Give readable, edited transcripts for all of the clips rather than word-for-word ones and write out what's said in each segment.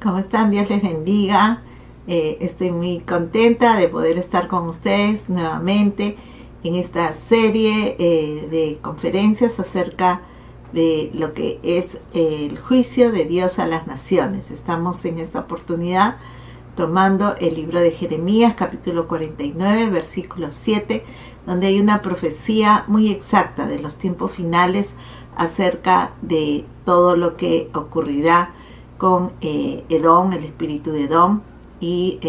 ¿Cómo están? Dios les bendiga. Estoy muy contenta de poder estar con ustedes nuevamente en esta serie de conferencias acerca de lo que es el juicio de Dios a las naciones. Estamos en esta oportunidad tomando el libro de Jeremías, capítulo 49, versículo 7, donde hay una profecía muy exacta de los tiempos finales acerca de todo lo que ocurrirá con Edom, el espíritu de Edom, y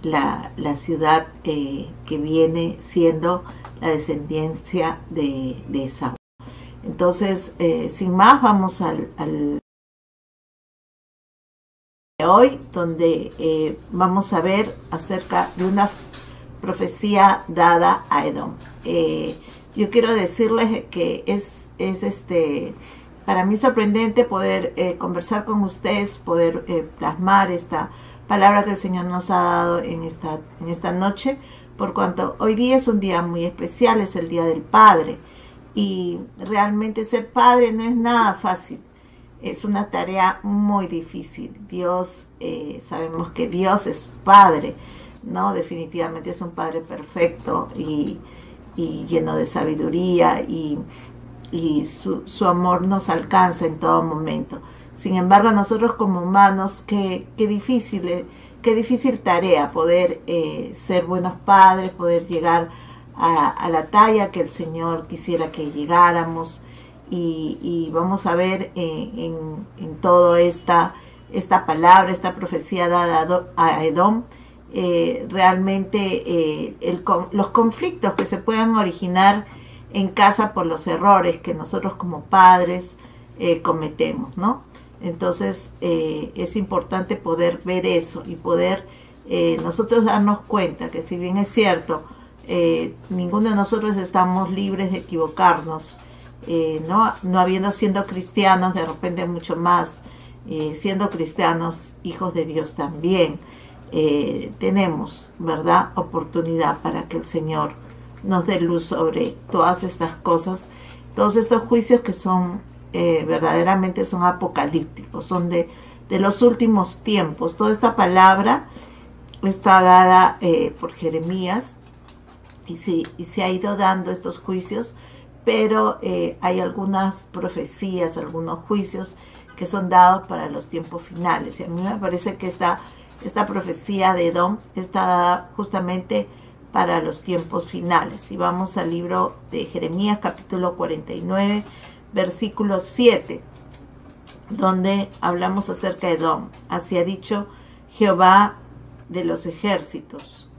la ciudad que viene siendo la descendencia de Esaú. Entonces, sin más, vamos al de hoy, donde vamos a ver acerca de una profecía dada a Edom. Yo quiero decirles que es para mí sorprendente poder conversar con ustedes, poder plasmar esta palabra que el Señor nos ha dado en esta noche, por cuanto hoy día es un día muy especial, es el Día del Padre, y realmente ser padre no es nada fácil, es una tarea muy difícil. Dios, sabemos que Dios es Padre, ¿no? Definitivamente es un Padre perfecto y lleno de sabiduría, y su amor nos alcanza en todo momento. Sin embargo, nosotros como humanos, qué difícil tarea poder ser buenos padres, poder llegar a la talla que el Señor quisiera que llegáramos, y vamos a ver en toda esta palabra, esta profecía dada a Edom, realmente los conflictos que se puedan originar en casa por los errores que nosotros como padres cometemos, ¿no? Entonces es importante poder ver eso y poder nosotros darnos cuenta que, si bien es cierto, ninguno de nosotros estamos libres de equivocarnos, no habiendo siendo cristianos, de repente mucho más siendo cristianos, hijos de Dios también, tenemos, ¿verdad?, oportunidad para que el Señor nos dé luz sobre todas estas cosas, todos estos juicios que son verdaderamente son apocalípticos, son de los últimos tiempos. Toda esta palabra está dada por Jeremías, y se ha ido dando estos juicios, pero hay algunas profecías, algunos juicios que son dados para los tiempos finales, y a mí me parece que esta profecía de Edom está dada justamente para los tiempos finales. Y vamos al libro de Jeremías, capítulo 49, versículo 7, donde hablamos acerca de Edom. Así ha dicho Jehová de los ejércitos: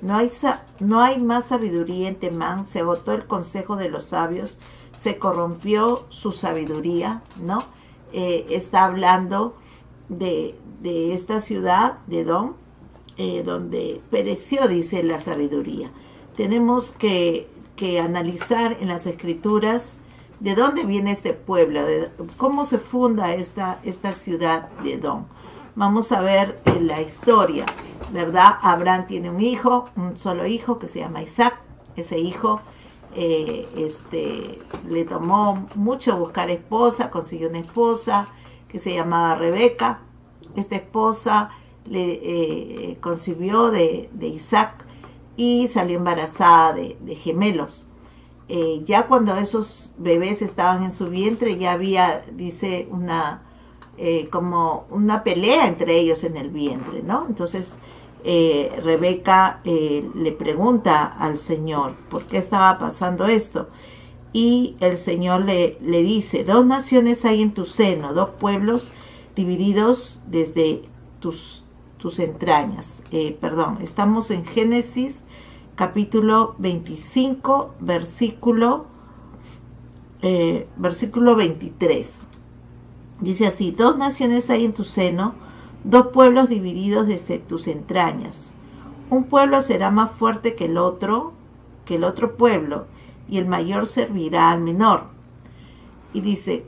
no hay más sabiduría en Temán, se agotó el consejo de los sabios, se corrompió su sabiduría, ¿no? Está hablando de esta ciudad de Edom, donde pereció, dice, la sabiduría. Tenemos que analizar en las escrituras de dónde viene este pueblo, cómo se funda esta ciudad de Edom. Vamos a ver la historia, ¿verdad? Abraham tiene un solo hijo que se llama Isaac. Ese hijo le tomó mucho buscar esposa, consiguió una esposa que se llamaba Rebeca. Esta esposa le concibió de Isaac y salió embarazada de gemelos. Ya cuando esos bebés estaban en su vientre, ya había, dice, como una pelea entre ellos en el vientre, ¿no? Entonces Rebeca le pregunta al Señor por qué estaba pasando esto, y el Señor le dice: 2 naciones hay en tu seno, 2 pueblos divididos desde tus entrañas. Estamos en Génesis capítulo 25, versículo 23. Dice así: 2 naciones hay en tu seno, 2 pueblos divididos desde tus entrañas. Un pueblo será más fuerte que el otro pueblo, y el mayor servirá al menor. Y dice: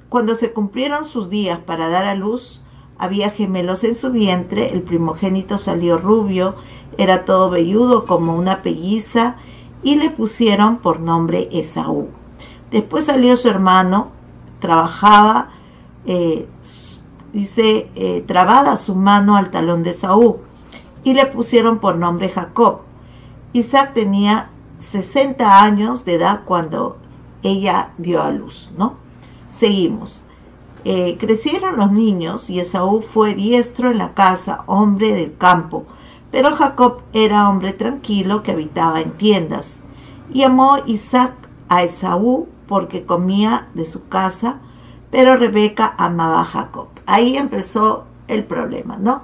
cuando se cumplieron sus días para dar a luz, había gemelos en su vientre, el primogénito salió rubio, era todo velludo como una pelliza, y le pusieron por nombre Esaú. Después salió su hermano, trabajaba, trabada su mano al talón de Esaú, y le pusieron por nombre Jacob. Isaac tenía 60 años de edad cuando ella dio a luz, ¿no? Seguimos. Crecieron los niños y Esaú fue diestro en la casa, hombre del campo, pero Jacob era hombre tranquilo que habitaba en tiendas. Y amó Isaac a Esaú porque comía de su casa, pero Rebeca amaba a Jacob. Ahí empezó el problema, ¿no?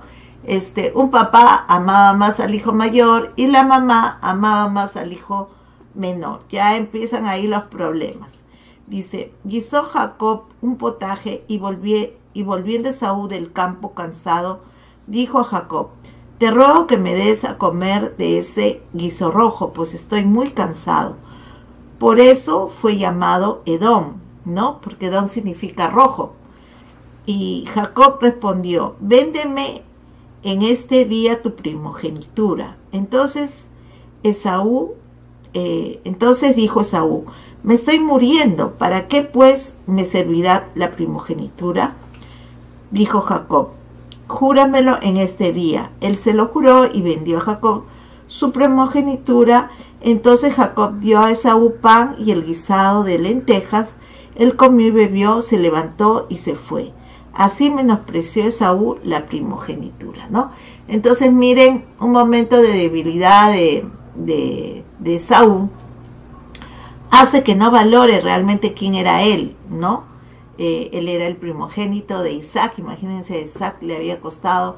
Un papá amaba más al hijo mayor y la mamá amaba más al hijo menor. Ya empiezan ahí los problemas. Dice: guisó Jacob un potaje y volviendo Esaú del campo cansado, dijo a Jacob: te ruego que me des a comer de ese guiso rojo, pues estoy muy cansado. Por eso fue llamado Edom, ¿no? Porque Edom significa rojo. Y Jacob respondió: véndeme en este día tu primogenitura. Entonces dijo Esaú: me estoy muriendo, ¿para qué pues me servirá la primogenitura? Dijo Jacob: júramelo en este día. Él se lo juró y vendió a Jacob su primogenitura. Entonces Jacob dio a Esaú pan y el guisado de lentejas. Él comió y bebió, se levantó y se fue. Así menospreció Esaú la primogenitura, ¿no? Entonces miren, un momento de debilidad de Esaú hace que no valore realmente quién era él, ¿no? Él era el primogénito de Isaac. Imagínense, a Isaac le había costado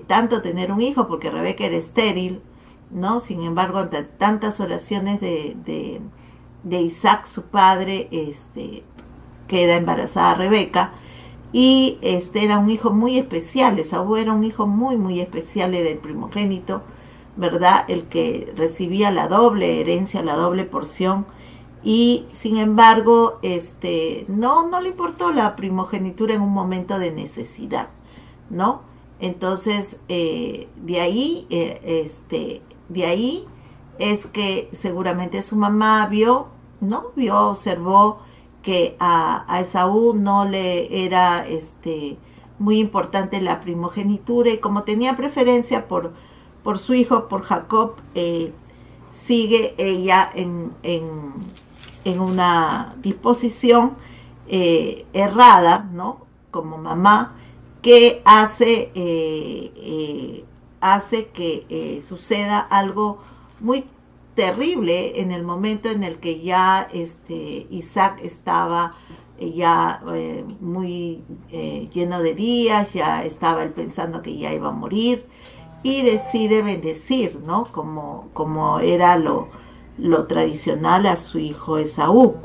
tanto tener un hijo porque Rebeca era estéril, ¿no? Sin embargo, ante tantas oraciones de Isaac, su padre, queda embarazada Rebeca. Y era un hijo muy especial. Esaú era un hijo muy, muy especial, era el primogénito, ¿verdad? El que recibía la doble herencia, la doble porción. Y sin embargo, no le importó la primogenitura en un momento de necesidad, ¿no? Entonces, de ahí es que seguramente su mamá observó que a Esaú no le era muy importante la primogenitura, y como tenía preferencia por su hijo, por Jacob, sigue ella en una disposición errada, ¿no? Como mamá, que hace que suceda algo muy terrible en el momento en el que ya Isaac estaba muy lleno de días, ya estaba él pensando que ya iba a morir, y decide bendecir, ¿no? Como era lo tradicional a su hijo Esaú.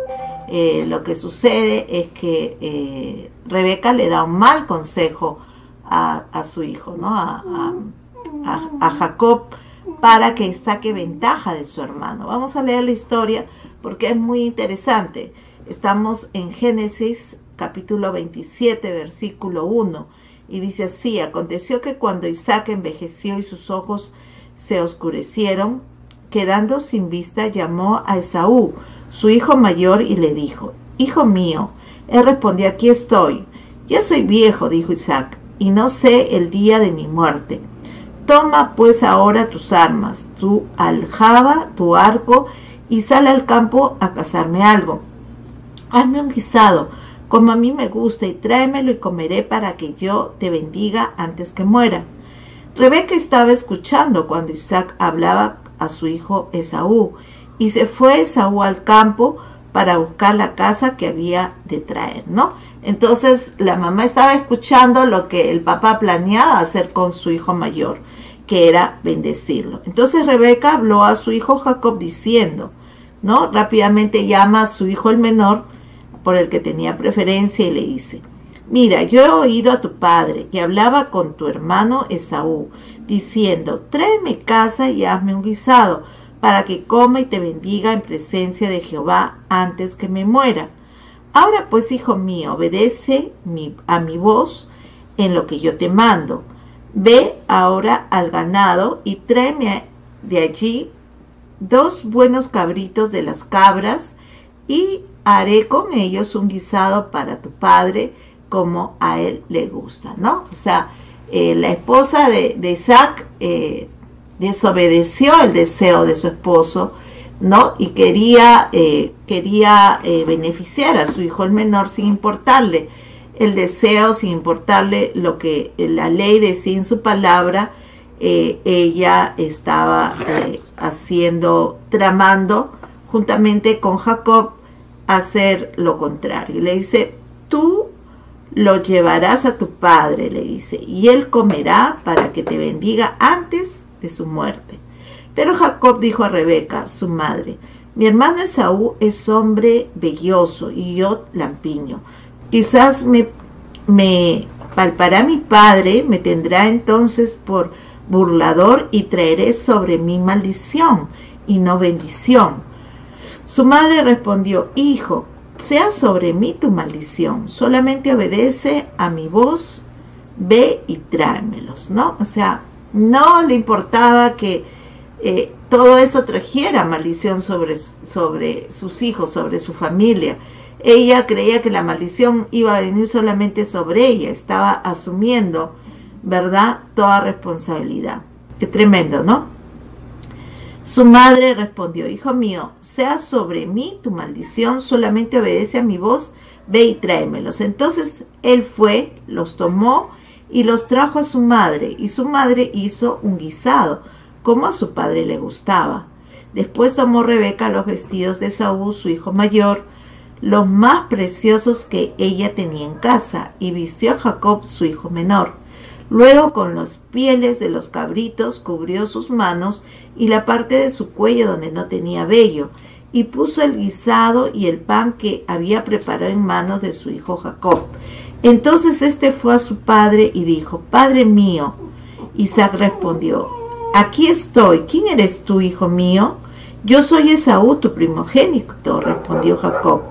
Lo que sucede es que Rebeca le da un mal consejo a su hijo, ¿no? A Jacob, para que saque ventaja de su hermano. Vamos a leer la historia porque es muy interesante. Estamos en Génesis capítulo 27, versículo 1, y dice así: aconteció que cuando Isaac envejeció y sus ojos se oscurecieron, quedando sin vista, llamó a Esaú, su hijo mayor, y le dijo: hijo mío. Él respondió: aquí estoy. Ya soy viejo, dijo Isaac, y no sé el día de mi muerte. Toma pues ahora tus armas, tu aljaba, tu arco, y sal al campo a cazarme algo. Hazme un guisado, como a mí me gusta, y tráemelo y comeré para que yo te bendiga antes que muera. Rebeca estaba escuchando cuando Isaac hablaba a su hijo Esaú, y se fue Esaú al campo para buscar la caza que había de traer, ¿no? Entonces la mamá estaba escuchando lo que el papá planeaba hacer con su hijo mayor. que era bendecirlo. Entonces Rebeca habló a su hijo Jacob diciendo, ¿no? Rápidamente llama a su hijo el menor, por el que tenía preferencia, y le dice, mira, yo he oído a tu padre que hablaba con tu hermano Esaú, diciendo, tráeme caza y hazme un guisado, para que coma y te bendiga en presencia de Jehová antes que me muera. Ahora pues, hijo mío, obedece a mi voz en lo que yo te mando. Ve ahora al ganado y tráeme de allí 2 buenos cabritos de las cabras, y haré con ellos un guisado para tu padre, como a él le gusta, ¿no? O sea, la esposa de Isaac desobedeció el deseo de su esposo, ¿no? Y quería beneficiar a su hijo el menor sin importarle el deseo, sin importarle lo que la ley decía en su palabra. Ella estaba tramando juntamente con Jacob hacer lo contrario. Le dice, tú lo llevarás a tu padre, le dice, y él comerá para que te bendiga antes de su muerte. Pero Jacob dijo a Rebeca, su madre, mi hermano Esaú es hombre velloso y yo lampiño. Quizás me palpará mi padre, me tendrá entonces por burlador y traeré sobre mí maldición y no bendición. Su madre respondió, hijo, sea sobre mí tu maldición, solamente obedece a mi voz, ve y tráemelos, ¿no? O sea, no le importaba que todo eso trajera maldición sobre sus hijos, sobre su familia. Ella creía que la maldición iba a venir solamente sobre ella, estaba asumiendo, ¿verdad?, toda responsabilidad. Qué tremendo, ¿no? Su madre respondió, hijo mío, sea sobre mí tu maldición, solamente obedece a mi voz, ve y tráemelos. Entonces él fue, los tomó y los trajo a su madre, y su madre hizo un guisado, como a su padre le gustaba. Después tomó Rebeca los vestidos de Esaú, su hijo mayor, los más preciosos que ella tenía en casa, y vistió a Jacob, su hijo menor. Luego con las pieles de los cabritos cubrió sus manos y la parte de su cuello donde no tenía vello, y puso el guisado y el pan que había preparado en manos de su hijo Jacob. Entonces éste fue a su padre y dijo, Padre mío. Isaac respondió, aquí estoy. ¿Quién eres tú, hijo mío? Yo soy Esaú, tu primogénito, respondió Jacob.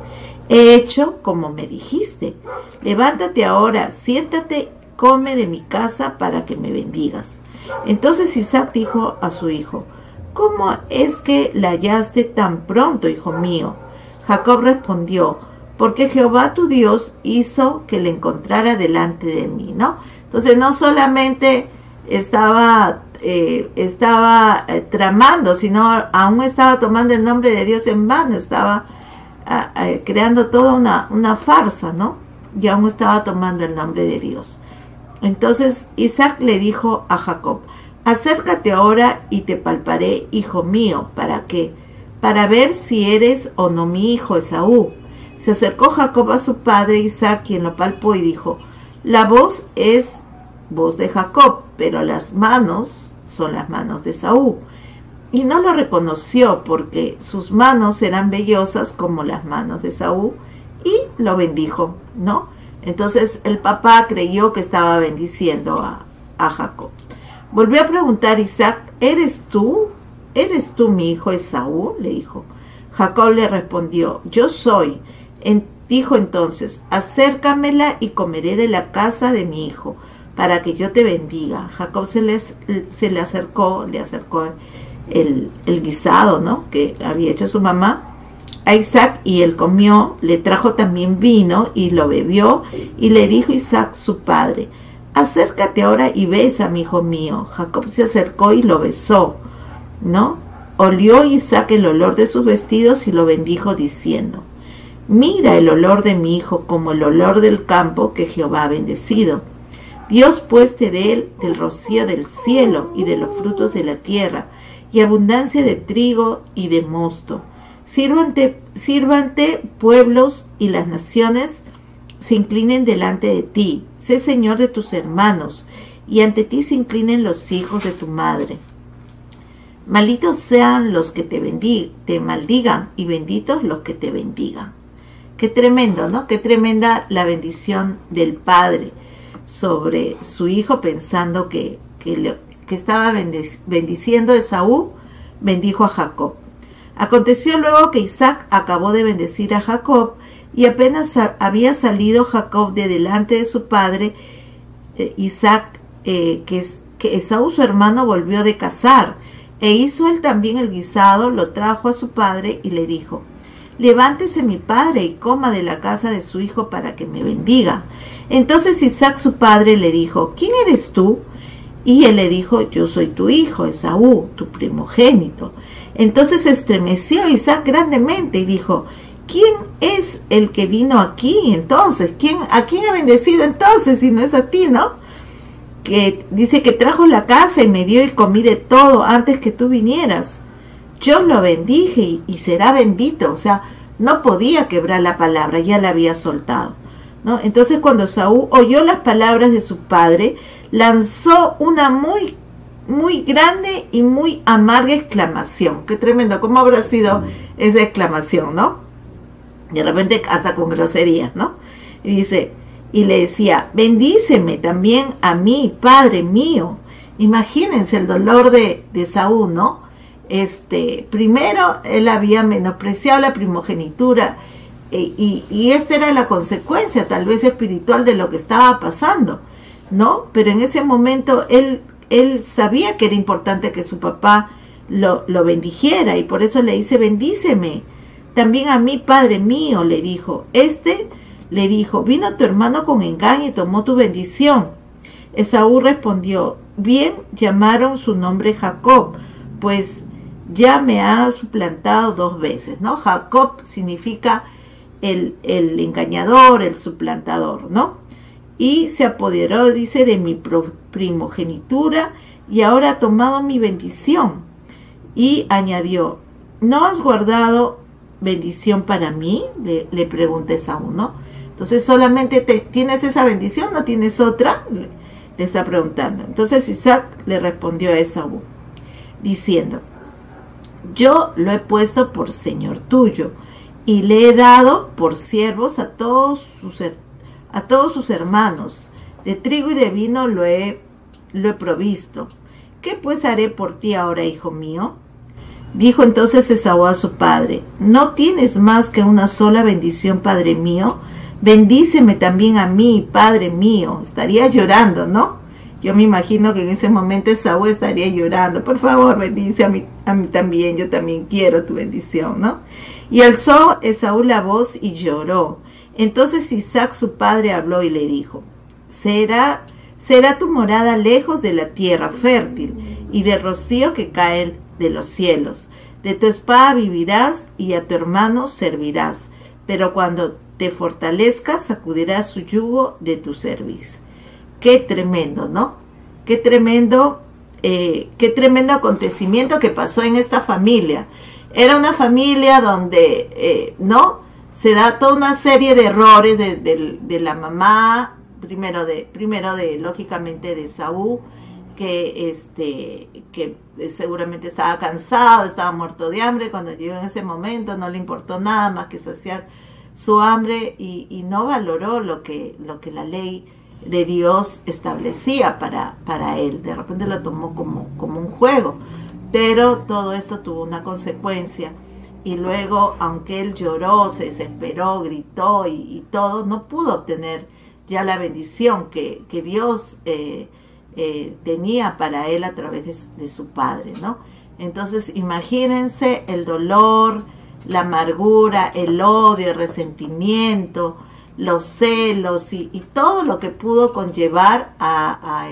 He hecho como me dijiste. Levántate ahora, siéntate, come de mi casa para que me bendigas. Entonces Isaac dijo a su hijo, ¿cómo es que la hallaste tan pronto, hijo mío? Jacob respondió, porque Jehová tu Dios hizo que le encontrara delante de mí, ¿no? Entonces no solamente estaba tramando, sino aún estaba tomando el nombre de Dios en vano, estaba creando toda una farsa, ¿no? Y aún estaba tomando el nombre de Dios. Entonces Isaac le dijo a Jacob, acércate ahora y te palparé, hijo mío. ¿Para qué? Para ver si eres o no mi hijo Esaú. Se acercó Jacob a su padre Isaac, quien lo palpó y dijo, la voz es voz de Jacob, pero las manos son las manos de Esaú. Y no lo reconoció porque sus manos eran vellosas como las manos de Esaú, y lo bendijo, ¿no? Entonces el papá creyó que estaba bendiciendo a Jacob. Volvió a preguntar Isaac, ¿eres tú mi hijo Esaú? Le dijo. Jacob le respondió, yo soy. Dijo entonces, acércamela y comeré de la casa de mi hijo, para que yo te bendiga. Jacob se le acercó el guisado, ¿no?, que había hecho su mamá a Isaac, y él comió. Le trajo también vino y lo bebió, y le dijo Isaac su padre, acércate ahora y bésame, hijo mío. Jacob se acercó y lo besó, ¿no? Olió Isaac el olor de sus vestidos y lo bendijo diciendo, mira el olor de mi hijo como el olor del campo que Jehová ha bendecido. Dios pues te dé él del rocío del cielo y de los frutos de la tierra, y abundancia de trigo y de mosto. Sírvante pueblos y las naciones se inclinen delante de ti. Sé señor de tus hermanos, y ante ti se inclinen los hijos de tu madre. Malditos sean los que te maldigan, y benditos los que te bendigan. Qué tremendo, ¿no? Qué tremenda la bendición del padre sobre su hijo, pensando que estaba bendiciendo a Esaú, bendijo a Jacob. Aconteció luego que Isaac acabó de bendecir a Jacob, y apenas había salido Jacob de delante de su padre, Isaac, que Esaú su hermano volvió de cazar, e hizo él también el guisado, lo trajo a su padre y le dijo: levántese mi padre y coma de la casa de su hijo para que me bendiga. Entonces Isaac su padre le dijo: ¿quién eres tú? Y él le dijo: yo soy tu hijo Esaú, tu primogénito. Entonces se estremeció Isaac grandemente y dijo: ¿quién es el que vino aquí entonces? ¿A quién ha bendecido entonces si no es a ti, no? Que dice que trajo la casa y me dio y comí de todo antes que tú vinieras. Yo lo bendije y será bendito. O sea, no podía quebrar la palabra, ya la había soltado, ¿no? Entonces cuando Saúl oyó las palabras de su padre, lanzó una muy grande y muy amarga exclamación. Qué tremendo, ¿cómo habrá sido esa exclamación, no? De repente hasta con groserías, ¿no? Y dice, y le decía: bendíceme también a mí, padre mío. Imagínense el dolor de Saúl, ¿no? Primero él había menospreciado la primogenitura, y esta era la consecuencia tal vez espiritual de lo que estaba pasando, ¿no? Pero en ese momento él sabía que era importante que su papá lo bendijera, y por eso le dice: bendíceme también a mí, padre mío, le dijo. Le dijo: vino tu hermano con engaño y tomó tu bendición. Esaú respondió: bien llamaron su nombre Jacob, pues ya me ha suplantado 2 veces, ¿no? Jacob significa el engañador, el suplantador, ¿no? Y se apoderó, dice, de mi primogenitura, y ahora ha tomado mi bendición. Y añadió: ¿no has guardado bendición para mí? Le pregunta Esaú, ¿no? Entonces, ¿solamente tienes esa bendición? ¿No tienes otra? Le está preguntando. Entonces Isaac le respondió a Esaú, diciendo: yo lo he puesto por señor tuyo, y le he dado por siervos a todos sus hermanos. De trigo y de vino lo he provisto. ¿Qué pues haré por ti ahora, hijo mío? Dijo entonces Esaú a su padre: ¿no tienes más que una sola bendición, padre mío? Bendíceme también a mí, padre mío. Estaría llorando, ¿no? Yo me imagino que en ese momento Esaú estaría llorando: por favor, bendice a mí también, yo también quiero tu bendición, ¿no? Y alzó Esaú la voz y lloró. Entonces Isaac su padre habló y le dijo: será tu morada lejos de la tierra fértil y del rocío que cae de los cielos. De tu espada vivirás y a tu hermano servirás, pero cuando te fortalezcas sacudirás su yugo de tu cerviz. Qué tremendo, ¿no? Qué tremendo acontecimiento que pasó en esta familia. Era una familia donde, ¿no? Se da toda una serie de errores de la mamá, primero lógicamente de Saúl, que seguramente estaba cansado, estaba muerto de hambre. Cuando llegó en ese momento no le importó nada más que saciar su hambre, y no valoró lo que la ley de Dios establecía para él. De repente lo tomó como un juego, pero todo esto tuvo una consecuencia. Y luego, aunque él lloró, se desesperó, gritó y todo, no pudo obtener ya la bendición que Dios tenía para él a través de su padre, ¿no? Entonces imagínense el dolor, la amargura, el odio, el resentimiento, los celos y todo lo que pudo conllevar a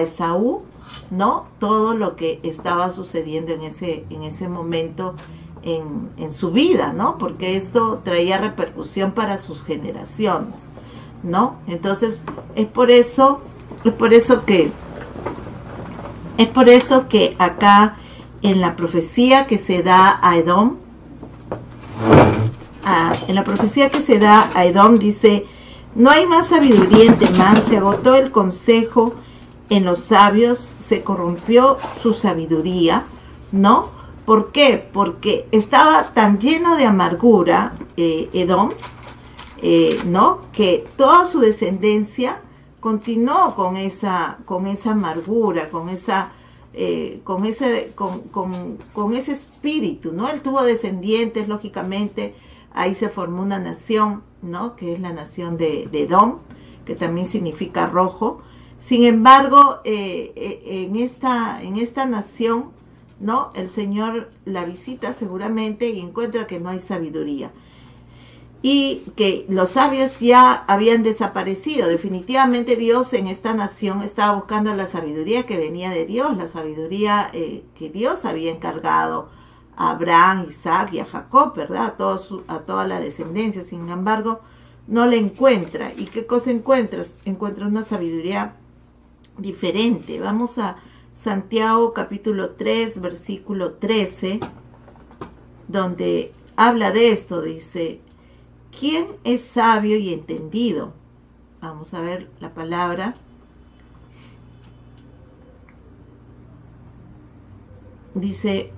Esaú, ¿no? Todo lo que estaba sucediendo en ese momento en su vida, ¿no? Porque esto traía repercusión para sus generaciones, ¿no? Entonces es por eso que acá en la profecía que se da a Edom, dice: No hay más sabiduría en Temán, se agotó el consejo en los sabios, se corrompió su sabiduría, ¿no? ¿Por qué? Porque estaba tan lleno de amargura, Edom, ¿no? Que toda su descendencia continuó con esa amargura, con ese espíritu, ¿no? Él tuvo descendientes, lógicamente, ahí se formó una nación, ¿no? Que es la nación de Edom, que también significa rojo. Sin embargo, en esta nación, ¿no? El Señor la visita seguramente y encuentra que no hay sabiduría. Y que los sabios ya habían desaparecido. Definitivamente Dios en esta nación estaba buscando la sabiduría que venía de Dios, la sabiduría que Dios había encargado a Abraham, Isaac y a Jacob, ¿verdad? A toda la descendencia. Sin embargo, no la encuentra. ¿Y qué cosa encuentras? Encuentra una sabiduría diferente. Vamos a Santiago capítulo 3, versículo 13, donde habla de esto, dice: ¿quién es sabio y entendido? Vamos a ver la palabra. Dice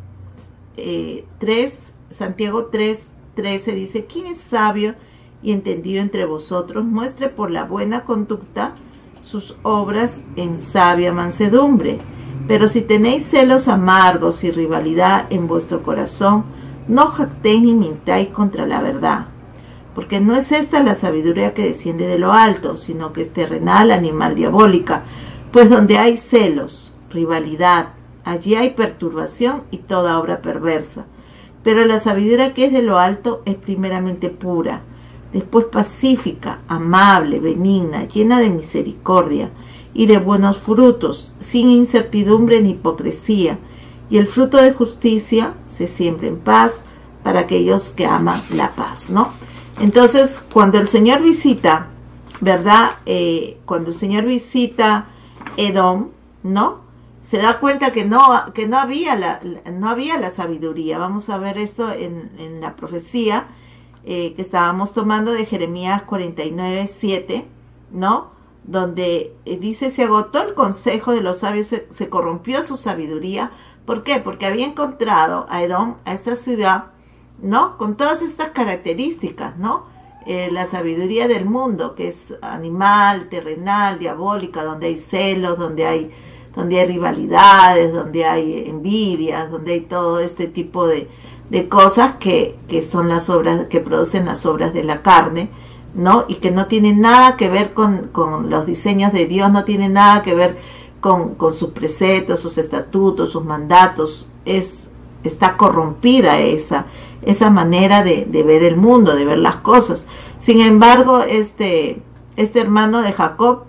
Santiago 3, 13, dice: ¿quién es sabio y entendido entre vosotros? Muestre por la buena conducta sus obras en sabia mansedumbre. Pero si tenéis celos amargos y rivalidad en vuestro corazón, no jactéis ni mintáis contra la verdad. Porque no es esta la sabiduría que desciende de lo alto, sino que es terrenal, animal, diabólica. Pues donde hay celos, rivalidad, allí hay perturbación y toda obra perversa. Pero la sabiduría que es de lo alto es primeramente pura, después pacífica, amable, benigna, llena de misericordia y de buenos frutos, sin incertidumbre ni hipocresía. Y el fruto de justicia se siembra en paz para aquellos que aman la paz, ¿no? Entonces, cuando el Señor visita, ¿verdad? Cuando el Señor visita Edom, ¿no? Se da cuenta que no había la sabiduría. Vamos a ver esto en la profecía que estábamos tomando de Jeremías 49:7, ¿no? Donde dice: se agotó el consejo de los sabios, se corrompió su sabiduría. ¿Por qué? Porque había encontrado a Edom, a esta ciudad, ¿no? Con todas estas características, ¿no? La sabiduría del mundo, que es animal, terrenal, diabólica, donde hay celos, donde hay rivalidades, donde hay envidias, donde hay todo este tipo de cosas que son las obras, que producen las obras de la carne, ¿no? Y que no tienen nada que ver con los diseños de Dios, no tienen nada que ver con sus preceptos, sus estatutos, sus mandatos. Está corrompida esa manera de ver el mundo, de ver las cosas. Sin embargo, este hermano de Jacob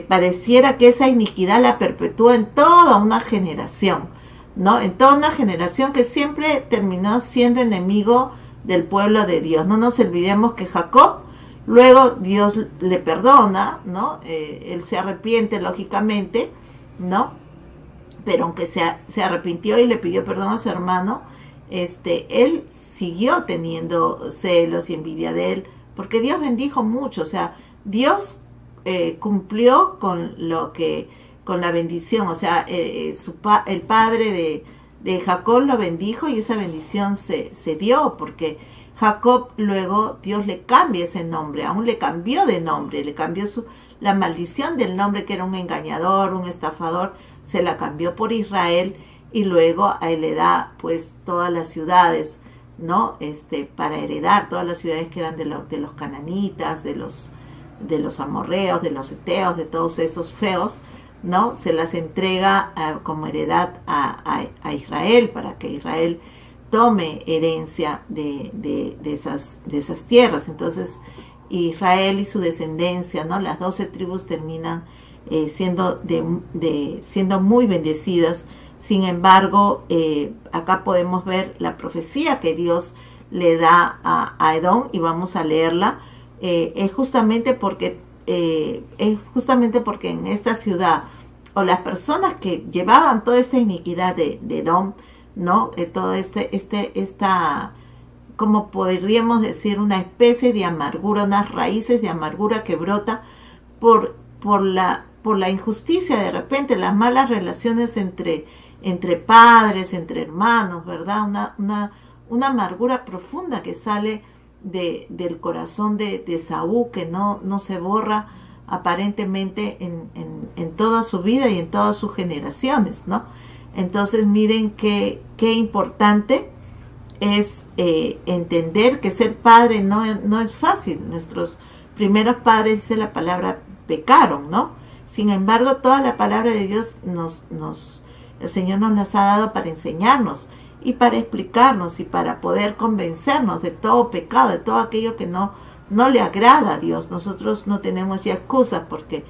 pareciera que esa iniquidad la perpetuó en toda una generación, ¿no? En toda una generación que siempre terminó siendo enemigo del pueblo de Dios. No nos olvidemos que Jacob, luego Dios le perdona, ¿no? Él se arrepiente, lógicamente, ¿no? Pero aunque se arrepintió y le pidió perdón a su hermano, él siguió teniendo celos y envidia de él, porque Dios bendijo mucho. O sea, Dios cumplió con la bendición. O sea, el padre de Jacob lo bendijo y esa bendición se dio, porque Jacob luego Dios le cambia ese nombre, aún le cambió de nombre, le cambió la maldición del nombre, que era un engañador, un estafador, se la cambió por Israel, y luego a él le da pues todas las ciudades, ¿no? Para heredar todas las ciudades que eran de los cananitas, de los amorreos, de los heteos, de todos esos feos, ¿no? Se las entrega como heredad a Israel, para que Israel tome herencia de esas tierras. Entonces Israel y su descendencia, ¿no? Las 12 tribus terminan siendo muy bendecidas. Sin embargo, acá podemos ver la profecía que Dios le da a Edom, y vamos a leerla. Es justamente porque en esta ciudad, o las personas que llevaban toda esta iniquidad de Edom, ¿no? Todo como podríamos decir, una especie de amargura, unas raíces de amargura que brota por la injusticia, de repente, las malas relaciones entre padres, entre hermanos, ¿verdad? Una amargura profunda que sale del corazón de Esaú, que no se borra aparentemente en toda su vida y en todas sus generaciones, ¿no? Entonces miren qué importante es entender que ser padre no es fácil. Nuestros primeros padres, dice la palabra, pecaron, ¿no? Sin embargo, toda la palabra de Dios el Señor nos las ha dado para enseñarnos y para explicarnos y para poder convencernos de todo pecado, de todo aquello que no le agrada a Dios. Nosotros no tenemos ya excusas porque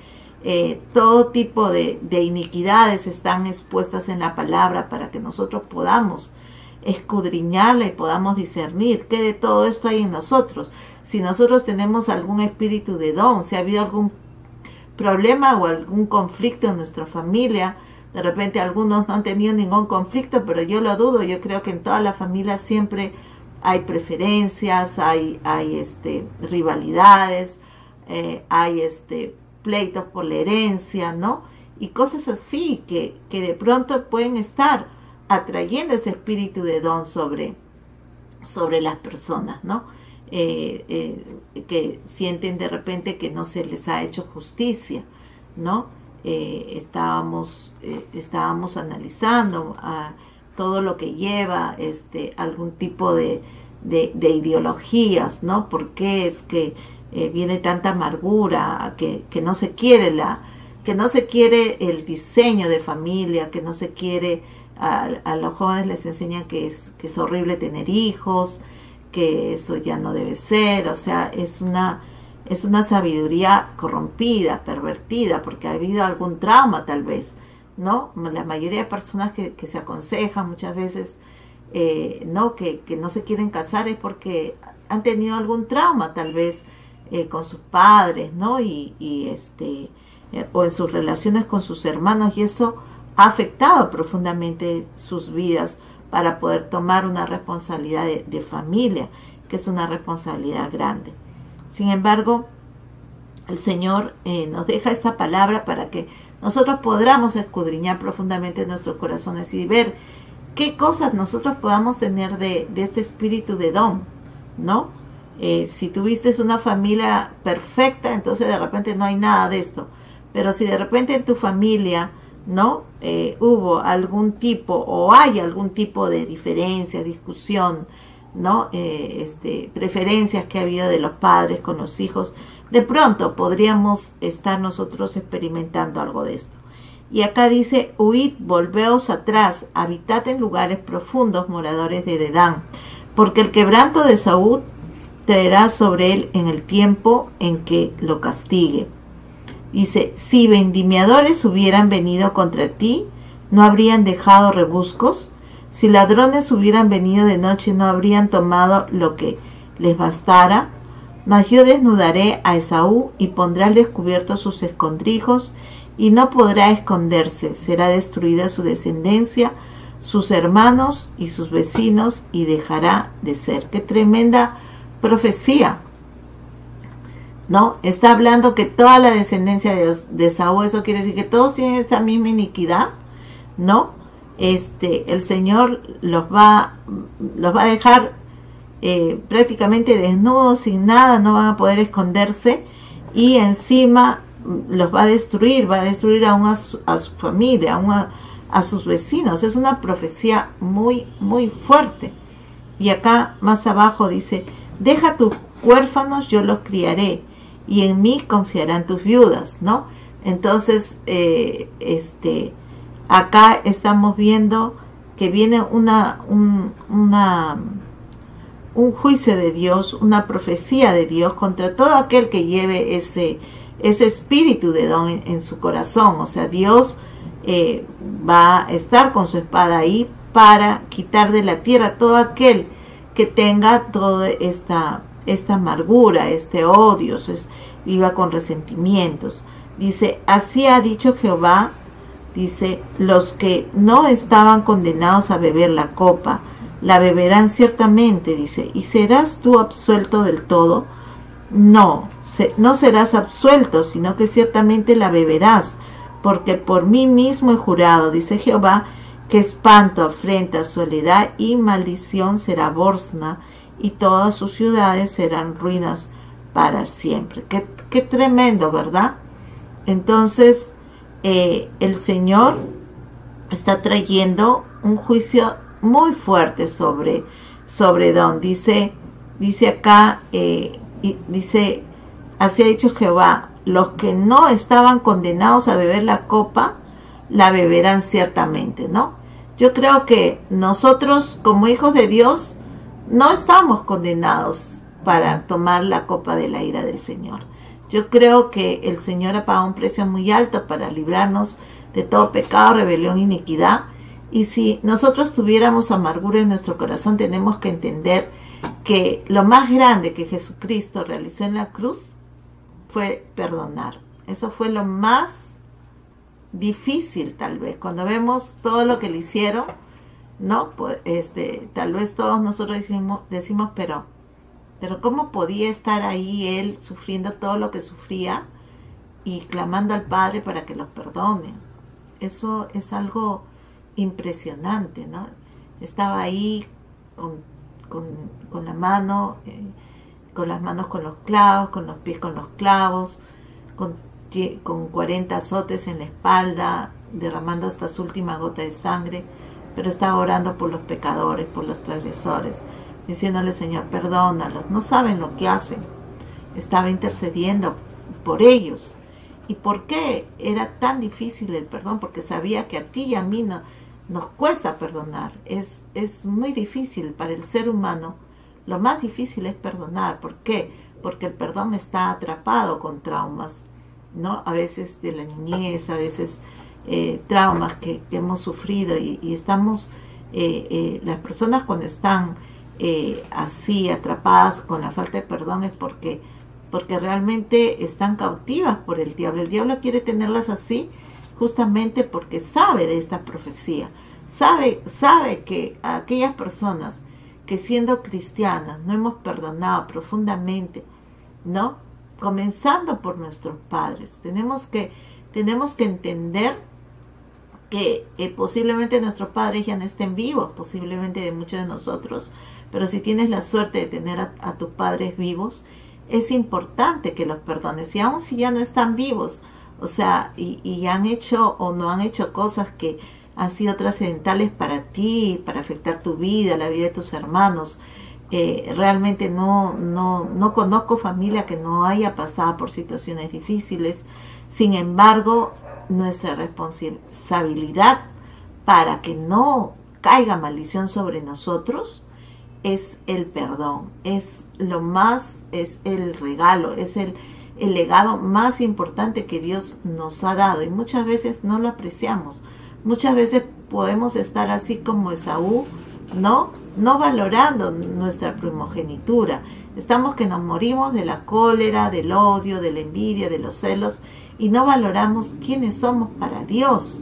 todo tipo de iniquidades están expuestas en la palabra para que nosotros podamos escudriñarla y podamos discernir qué de todo esto hay en nosotros. Si nosotros tenemos algún espíritu de don, si ha habido algún problema o algún conflicto en nuestra familia, de repente algunos no han tenido ningún conflicto, pero yo lo dudo. Yo creo que en toda la familia siempre hay preferencias, hay rivalidades, hay pleitos por la herencia, ¿no? Y cosas así que de pronto pueden estar atrayendo ese espíritu de don sobre las personas, ¿no? Que sienten de repente que no se les ha hecho justicia, ¿no? Estábamos analizando todo lo que lleva algún tipo de ideologías, ¿no? ¿Por qué es que viene tanta amargura, que no se quiere el diseño de familia, que no se quiere, a los jóvenes les enseñan que es horrible tener hijos, que eso ya no debe ser? O sea, es una sabiduría corrompida, pervertida, porque ha habido algún trauma tal vez, ¿no? La mayoría de personas que se aconsejan muchas veces, ¿no? Que no se quieren casar es porque han tenido algún trauma tal vez con sus padres, ¿no? O en sus relaciones con sus hermanos, y eso ha afectado profundamente sus vidas para poder tomar una responsabilidad de familia, que es una responsabilidad grande. Sin embargo, el Señor nos deja esta palabra para que nosotros podamos escudriñar profundamente nuestros corazones y ver qué cosas nosotros podamos tener de este espíritu de don, ¿no? Si tuviste una familia perfecta, entonces de repente no hay nada de esto. Pero si de repente en tu familia, ¿no? Hubo algún tipo o hay algún tipo de diferencia, discusión, ¿no? Preferencias que ha habido de los padres con los hijos, de pronto podríamos estar nosotros experimentando algo de esto. Y acá dice: huid, volveos atrás, habitad en lugares profundos, moradores de Dedán, porque el quebranto de Esaú traerá sobre él en el tiempo en que lo castigue. Dice: si vendimiadores hubieran venido contra ti, ¿no habrían dejado rebuscos? Si ladrones hubieran venido de noche, ¿no habrían tomado lo que les bastara? Mas yo desnudaré a Esaú y pondré al descubierto sus escondrijos, y no podrá esconderse. Será destruida su descendencia, sus hermanos y sus vecinos, y dejará de ser. ¡Qué tremenda profecía! ¿No? Está hablando que toda la descendencia de Esaú, eso quiere decir que todos tienen esta misma iniquidad, ¿no? El Señor los va a dejar prácticamente desnudos, sin nada, no van a poder esconderse, y encima los va a destruir aún a su familia, aún a sus vecinos. Es una profecía muy, muy fuerte. Y acá más abajo dice: deja tus huérfanos, yo los criaré, y en mí confiarán tus viudas, ¿no? Entonces, acá estamos viendo que viene un juicio de Dios, una profecía de Dios contra todo aquel que lleve ese espíritu de don en su corazón. O sea, Dios va a estar con su espada ahí para quitar de la tierra todo aquel que tenga toda esta amargura, este odio, viva con resentimientos. Dice: así ha dicho Jehová, dice: los que no estaban condenados a beber la copa, la beberán ciertamente, dice, y serás tú absuelto del todo. No, no serás absuelto, sino que ciertamente la beberás, porque por mí mismo he jurado, dice Jehová, que espanto, afrenta, soledad y maldición será Borsna, y todas sus ciudades serán ruinas para siempre. Qué tremendo, ¿verdad? Entonces, el Señor está trayendo un juicio muy fuerte sobre Edom. Dice acá, dice, así ha dicho Jehová, los que no estaban condenados a beber la copa, la beberán ciertamente, ¿no? Yo creo que nosotros, como hijos de Dios, no estamos condenados para tomar la copa de la ira del Señor. Yo creo que el Señor ha pagado un precio muy alto para librarnos de todo pecado, rebelión, iniquidad. Y si nosotros tuviéramos amargura en nuestro corazón, tenemos que entender que lo más grande que Jesucristo realizó en la cruz fue perdonar. Eso fue lo más difícil, tal vez. Cuando vemos todo lo que le hicieron, ¿no? Pues, tal vez todos nosotros decimos, pero ¿cómo podía estar ahí él sufriendo todo lo que sufría y clamando al Padre para que los perdone? Eso es algo impresionante, ¿no? Estaba ahí con la mano, con las manos con los clavos, con los pies con los clavos, con 40 azotes en la espalda, derramando hasta su última gota de sangre, pero estaba orando por los pecadores, por los transgresores, diciéndole, Señor, perdónalos, no saben lo que hacen. Estaba intercediendo por ellos. ¿Y por qué era tan difícil el perdón? Porque sabía que a ti y a mí nos cuesta perdonar. Es muy difícil para el ser humano. Lo más difícil es perdonar. ¿Por qué? Porque el perdón está atrapado con traumas, ¿no? A veces de la niñez, a veces traumas que hemos sufrido y estamos, las personas cuando están así atrapadas con la falta de perdón es porque realmente están cautivas por el diablo. El diablo quiere tenerlas así justamente porque sabe de esta profecía, sabe que a aquellas personas que siendo cristianas no hemos perdonado profundamente, ¿no? Comenzando por nuestros padres, tenemos que entender que posiblemente nuestros padres ya no estén vivos, posiblemente de muchos de nosotros, pero si tienes la suerte de tener a tus padres vivos, es importante que los perdones, y aun si ya no están vivos, o sea, y han hecho o no han hecho cosas que han sido trascendentales para ti, para afectar tu vida, la vida de tus hermanos. Realmente no conozco familia que no haya pasado por situaciones difíciles. Sin embargo, nuestra responsabilidad para que no caiga maldición sobre nosotros es el perdón, es el regalo, es el legado más importante que Dios nos ha dado, y muchas veces no lo apreciamos. Muchas veces podemos estar así como Esaú, no valorando nuestra primogenitura. Estamos que nos morimos de la cólera, del odio, de la envidia, de los celos, y no valoramos quiénes somos para Dios,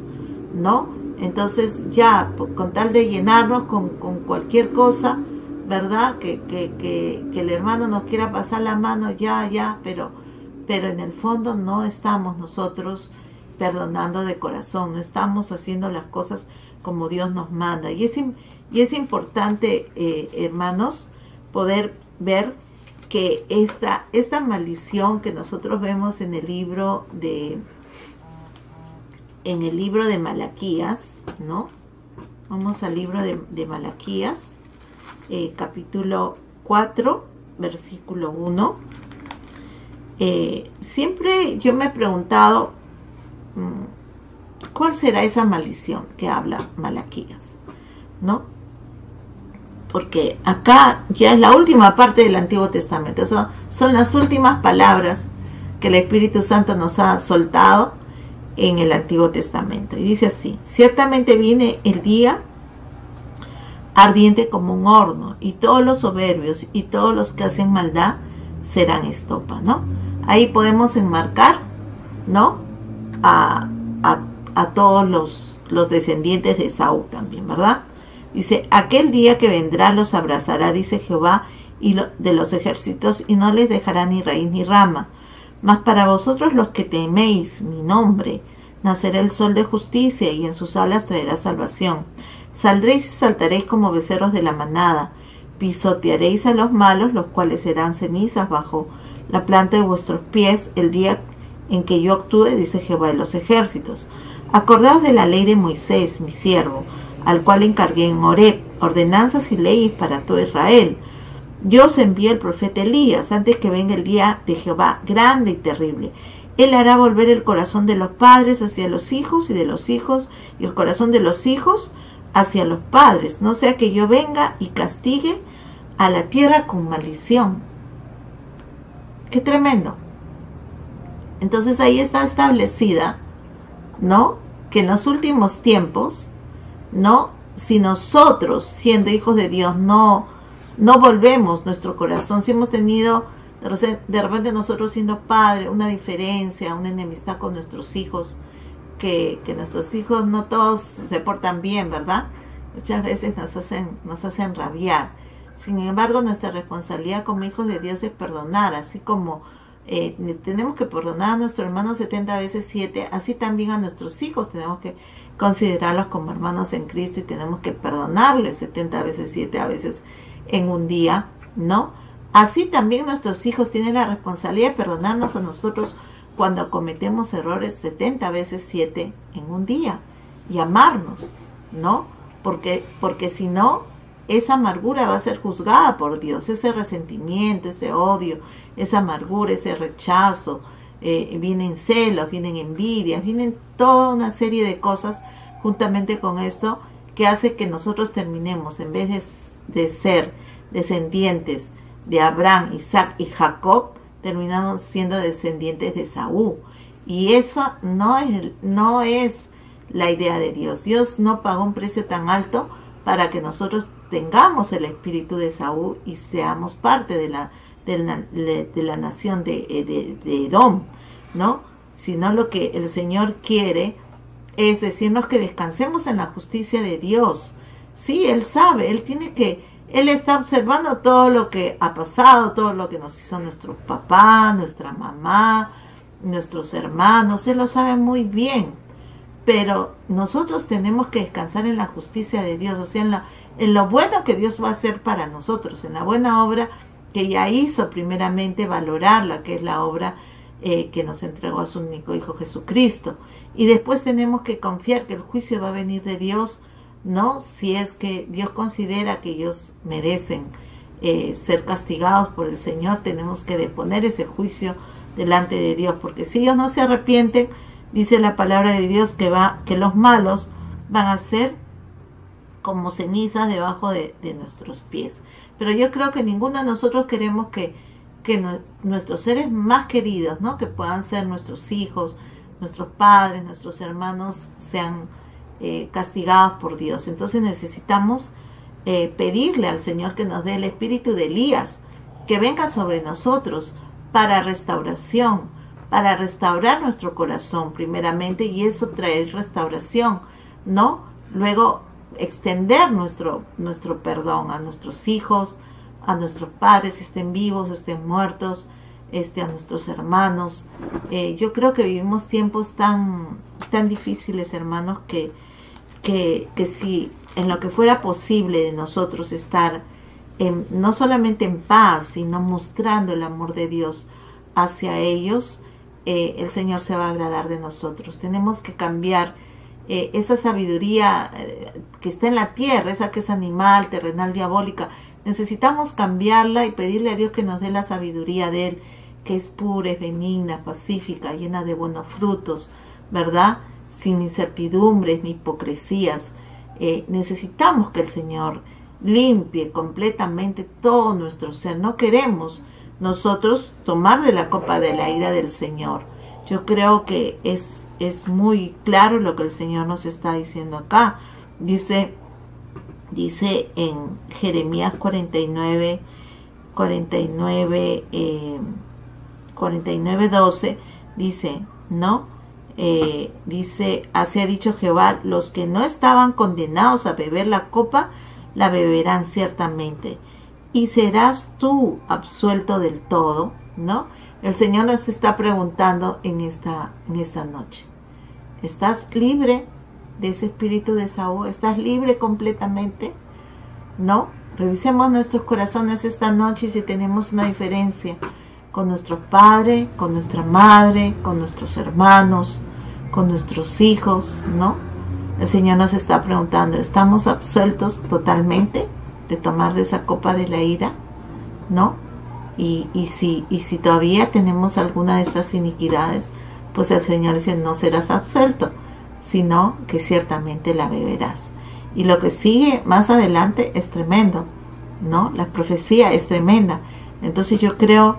¿no? Entonces ya, con tal de llenarnos con cualquier cosa, ¿verdad? Que el hermano nos quiera pasar la mano, pero en el fondo no estamos nosotros perdonando de corazón, no estamos haciendo las cosas como Dios nos manda. Y es importante, hermanos, poder ver que esta maldición que nosotros vemos en el libro de Malaquías, ¿no? Vamos al libro de Malaquías, capítulo 4, versículo 1. Siempre yo me he preguntado, ¿cuál será esa maldición que habla Malaquías? ¿No? Porque acá ya es la última parte del Antiguo Testamento. Son las últimas palabras que el Espíritu Santo nos ha soltado en el Antiguo Testamento. Y dice así: ciertamente viene el día ardiente como un horno, y todos los soberbios y todos los que hacen maldad serán estopa, ¿no? Ahí podemos enmarcar, ¿no? A todos los descendientes de Esaú también, ¿verdad? Dice, aquel día que vendrá los abrazará, dice Jehová de los ejércitos, y no les dejará ni raíz ni rama. Mas para vosotros los que teméis mi nombre, nacerá el sol de justicia, y en sus alas traerá salvación. Saldréis y saltaréis como becerros de la manada, pisotearéis a los malos, los cuales serán cenizas bajo la planta de vuestros pies el día en que yo actúe, dice Jehová de los ejércitos. Acordaos de la ley de Moisés, mi siervo, al cual encargué en Horeb, ordenanzas y leyes para todo Israel. Yo os envié el profeta Elías, antes que venga el día de Jehová grande y terrible. Él hará volver el corazón de los padres hacia los hijos, y de los hijos, y el corazón de los hijos hacia los padres, no sea que yo venga y castigue a la tierra con maldición. ¡Qué tremendo! Entonces ahí está establecida, ¿no?, que en los últimos tiempos, ¿no?, si nosotros, siendo hijos de Dios, no volvemos nuestro corazón, si hemos tenido de repente nosotros siendo padres una diferencia, una enemistad con nuestros hijos, que nuestros hijos no todos se portan bien, ¿verdad? Muchas veces nos hacen rabiar. Sin embargo, nuestra responsabilidad como hijos de Dios es perdonar, así como tenemos que perdonar a nuestro hermano 70 veces 7, así también a nuestros hijos tenemos que considerarlos como hermanos en Cristo, y tenemos que perdonarles 70 veces 7 a veces en un día, ¿no? Así también nuestros hijos tienen la responsabilidad de perdonarnos a nosotros cuando cometemos errores 70 veces 7 en un día, y amarnos, ¿no? Porque si no, esa amargura va a ser juzgada por Dios, ese resentimiento, ese odio, esa amargura, ese rechazo, vienen celos, vienen envidias, vienen toda una serie de cosas juntamente con esto que hace que nosotros terminemos, en vez de ser descendientes de Abraham, Isaac y Jacob, terminamos siendo descendientes de Saúl. Y eso no es la idea de Dios. Dios no pagó un precio tan alto para que nosotros tengamos el espíritu de Saúl y seamos parte de la nación de Edom, ¿no? Sino lo que el Señor quiere es decirnos que descansemos en la justicia de Dios. Sí, Él sabe, Él está observando todo lo que ha pasado, todo lo que nos hizo nuestro papá, nuestra mamá, nuestros hermanos. Él lo sabe muy bien. Pero nosotros tenemos que descansar en la justicia de Dios, o sea, en lo bueno que Dios va a hacer para nosotros, en la buena obra que ya hizo, primeramente valorarla, que es la obra que nos entregó a su único Hijo Jesucristo. Y después tenemos que confiar que el juicio va a venir de Dios, ¿no? Si es que Dios considera que ellos merecen ser castigados por el Señor, tenemos que deponer ese juicio delante de Dios, porque si ellos no se arrepienten, dice la palabra de Dios que los malos van a ser como cenizas debajo de nuestros pies. Pero yo creo que ninguno de nosotros queremos que nuestros seres más queridos, ¿no?, que puedan ser nuestros hijos, nuestros padres, nuestros hermanos, sean castigados por Dios. Entonces necesitamos pedirle al Señor que nos dé el espíritu de Elías, que venga sobre nosotros para restauración, para restaurar nuestro corazón primeramente, y eso traer restauración, ¿no? Luego extender nuestro perdón a nuestros hijos, a nuestros padres, estén vivos o estén muertos, a nuestros hermanos. Yo creo que vivimos tiempos tan difíciles, hermanos, que si en lo que fuera posible de nosotros estar no solamente en paz, sino mostrando el amor de Dios hacia ellos, el Señor se va a agradar de nosotros. Tenemos que cambiar esa sabiduría que está en la tierra, esa que es animal, terrenal, diabólica. Necesitamos cambiarla y pedirle a Dios que nos dé la sabiduría de Él, que es pura, es benigna, pacífica, llena de buenos frutos, ¿verdad? Sin incertidumbres ni hipocresías. Necesitamos que el Señor limpie completamente todo nuestro ser. No queremos nosotros tomar de la copa de la ira del Señor. Yo creo que es muy claro lo que el Señor nos está diciendo acá. Dice en Jeremías 49:12, dice, ¿no? dice, así ha dicho Jehová, los que no estaban condenados a beber la copa, la beberán ciertamente, y serás tú absuelto del todo, ¿no? El Señor nos está preguntando en esta noche, ¿estás libre de ese espíritu de Saúl? ¿Estás libre completamente? ¿No? Revisemos nuestros corazones esta noche y si tenemos una diferencia con nuestro padre, con nuestra madre, con nuestros hermanos, con nuestros hijos, ¿no? El Señor nos está preguntando, ¿estamos absueltos totalmente de tomar de esa copa de la ira? ¿No? Y si todavía tenemos alguna de estas iniquidades, pues el Señor dice, no serás absuelto, sino que ciertamente la beberás. Y lo que sigue más adelante es tremendo, ¿no? La profecía es tremenda. Entonces yo creo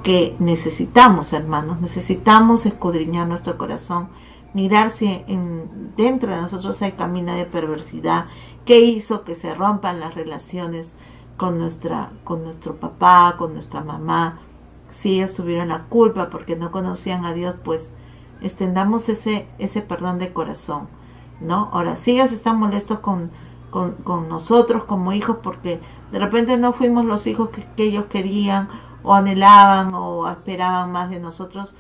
que necesitamos, hermanos, necesitamos escudriñar nuestro corazón, mirar si dentro de nosotros hay camino de perversidad. ¿Qué hizo que se rompan las relaciones con nuestro papá, con nuestra mamá? Si ellos tuvieron la culpa porque no conocían a Dios, pues extendamos ese perdón de corazón, ¿no? Ahora, si ellos están molestos con nosotros como hijos porque de repente no fuimos los hijos que ellos querían o anhelaban o esperaban más de nosotros,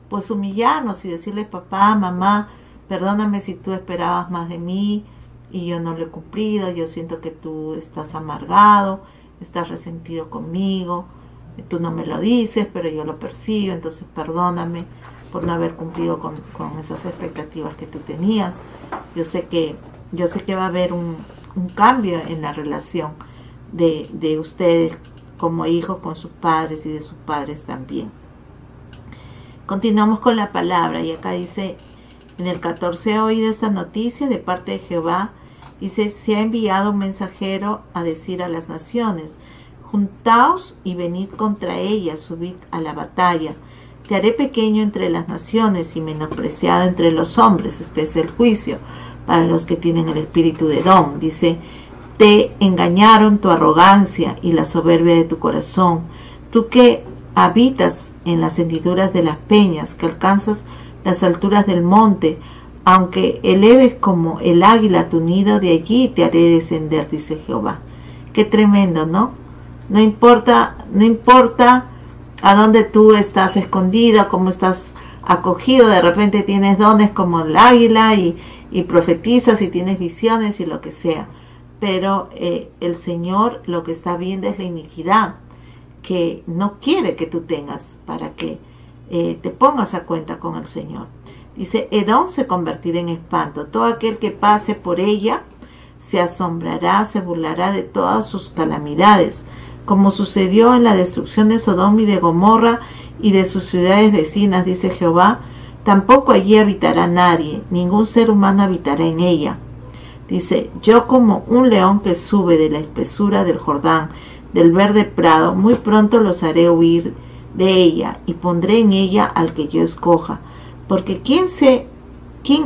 pues humillarnos y decirle, papá, mamá, perdóname si tú esperabas más de mí y yo no lo he cumplido, yo siento que tú estás amargado, estás resentido conmigo, tú no me lo dices, pero yo lo percibo, entonces perdóname por no haber cumplido con esas expectativas que tú tenías. Yo sé que va a haber un cambio en la relación de ustedes como hijos con sus padres y de sus padres también. Continuamos con la palabra y acá dice, en el 14 he oído esta noticia de parte de Jehová, dice, se ha enviado un mensajero a decir a las naciones, juntaos y venid contra ellas, subid a la batalla. Te haré pequeño entre las naciones y menospreciado entre los hombres. Este es el juicio para los que tienen el espíritu de Edom. Dice, te engañaron tu arrogancia y la soberbia de tu corazón. Tú que habitas en las hendiduras de las peñas, que alcanzas las alturas del monte, aunque eleves como el águila tu nido, de allí te haré descender, dice Jehová. Qué tremendo, ¿no? No importa a dónde tú estás escondido, cómo estás acogido, de repente tienes dones como el águila y profetizas y tienes visiones y lo que sea. Pero el Señor lo que está viendo es la iniquidad que no quiere que tú tengas para que te pongas a cuenta con el Señor. Dice, Edom se convertirá en espanto. Todo aquel que pase por ella se asombrará, se burlará de todas sus calamidades, como sucedió en la destrucción de Sodoma y de Gomorra y de sus ciudades vecinas, dice Jehová. Tampoco allí habitará nadie, ningún ser humano habitará en ella. Dice, yo como un león que sube de la espesura del Jordán, del verde prado, muy pronto los haré huir de ella, y pondré en ella al que yo escoja. Porque ¿quién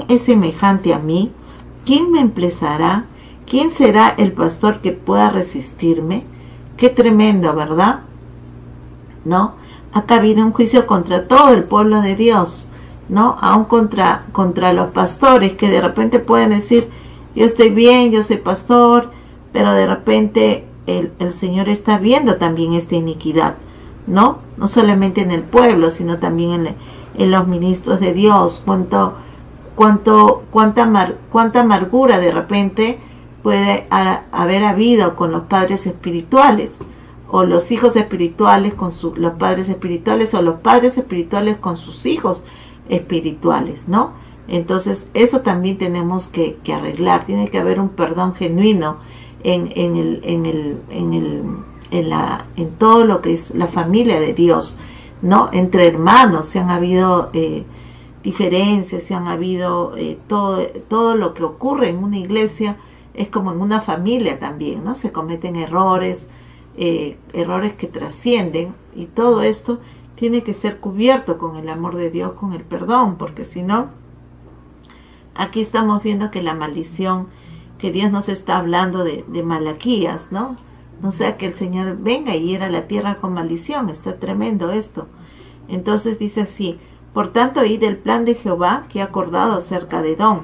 es semejante a mí? ¿Quién me emplazará? ¿Quién será el pastor que pueda resistirme? Qué tremendo, ¿verdad? ¿No? Acá viene un juicio contra todo el pueblo de Dios, ¿no? Aún contra los pastores que de repente pueden decir, yo estoy bien, yo soy pastor, pero de repente el Señor está viendo también esta iniquidad, ¿no? No solamente en el pueblo, sino también en los ministros de Dios. Cuánta amargura de repente puede haber habido con los padres espirituales, o los hijos espirituales con los padres espirituales, o los padres espirituales con sus hijos espirituales, ¿no? Entonces eso también tenemos que arreglar. Tiene que haber un perdón genuino en todo lo que es la familia de Dios, ¿no? Entre hermanos, si han habido diferencias, si han habido todo lo que ocurre en una iglesia, es como en una familia también, ¿no? Se cometen errores que trascienden, y todo esto tiene que ser cubierto con el amor de Dios, con el perdón, porque si no, aquí estamos viendo que la maldición que Dios nos está hablando de Malaquías, ¿no? No sea que el Señor venga y hiera la tierra con maldición. Está tremendo esto. Entonces dice así, Por tanto, oíd el plan de Jehová que ha acordado acerca de Edom,